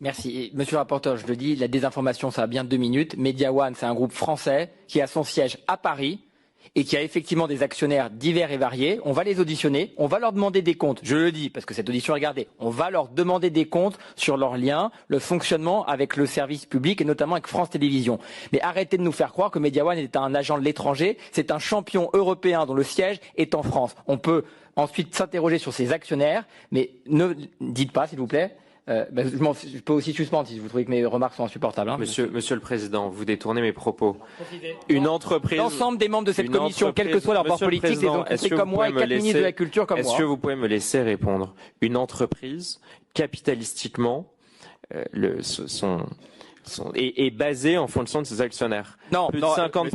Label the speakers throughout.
Speaker 1: Merci. Monsieur le rapporteur, je le dis, la désinformation, ça a bien 2 minutes. Media One, c'est un groupe français qui a son siège à Paris et qui a effectivement des actionnaires divers et variés. On va les auditionner, on va leur demander des comptes. Je le dis parce que cette audition, regardez, on va leur demander des comptes sur leurs liens, le fonctionnement avec le service public et notamment avec France Télévisions. Mais arrêtez de nous faire croire que Media One est un agent de l'étranger. C'est un champion européen dont le siège est en France. On peut ensuite s'interroger sur ses actionnaires, mais ne dites pas, s'il vous plaît. Je peux aussi suspendre si vous trouvez que mes remarques sont insupportables. Hein.
Speaker 2: Monsieur le Président, vous détournez mes propos. Une entreprise.
Speaker 1: L'ensemble des membres de cette commission, quel que soit leur bord politique, les ont compris comme moi et 4 ministres de la Culture comme moi.
Speaker 2: Est-ce que vous pouvez me laisser répondre? Une entreprise, capitalistiquement, est basée en fonction de ses actionnaires.
Speaker 1: Non,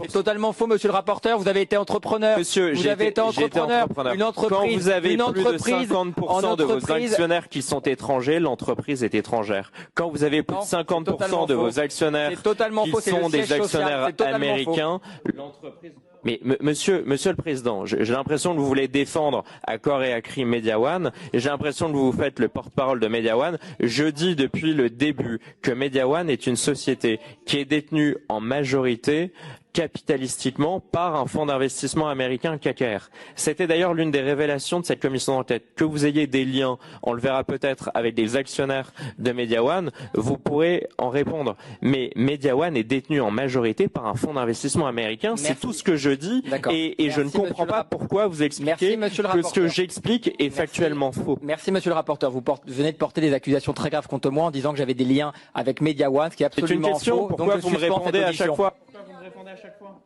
Speaker 1: c'est totalement faux, monsieur le rapporteur. Vous avez été entrepreneur.
Speaker 2: Monsieur,
Speaker 1: vous avez été entrepreneur.
Speaker 2: Une entreprise. Quand vous avez plus de 50% de vos actionnaires qui sont étrangers, l'entreprise est étrangère. Quand vous avez plus de 50% de vos actionnaires qui sont des actionnaires américains, l'entreprise. Mais monsieur le Président, j'ai l'impression que vous voulez défendre à corps et à cri Media One, et j'ai l'impression que vous faites le porte-parole de Media One. Je dis depuis le début que Media One est une société qui est détenue en majorité capitalistiquement par un fonds d'investissement américain KKR. C'était d'ailleurs l'une des révélations de cette commission d'enquête. Que vous ayez des liens, on le verra peut-être avec des actionnaires de Media One, vous pourrez en répondre. Mais Media One est détenu en majorité par un fonds d'investissement américain. C'est tout ce que je dis et je ne comprends pas pourquoi vous expliquez que ce que j'explique est factuellement faux.
Speaker 1: Merci monsieur le rapporteur. Vous venez de porter des accusations très graves contre moi en disant que j'avais des liens avec Media One, ce qui est absolument faux.
Speaker 2: C'est une question, pourquoi vous me répondez à chaque fois?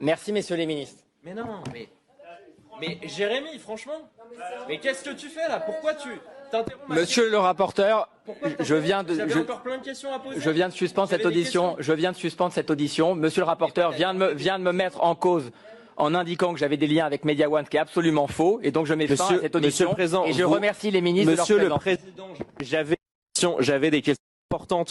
Speaker 1: Merci, messieurs les ministres.
Speaker 2: Mais non, mais Jérémy, franchement, mais qu'est-ce que tu fais là? Pourquoi tu t'interromps?
Speaker 1: Monsieur le rapporteur, je viens de suspendre cette audition. Je viens de suspendre cette audition. Monsieur le rapporteur vient de me mettre en cause en indiquant que j'avais des liens avec Media One, ce qui est absolument faux, et donc je mets fin à cette audition. Et je remercie les ministres de leur présence.
Speaker 2: Monsieur le Président, j'avais des questions importantes.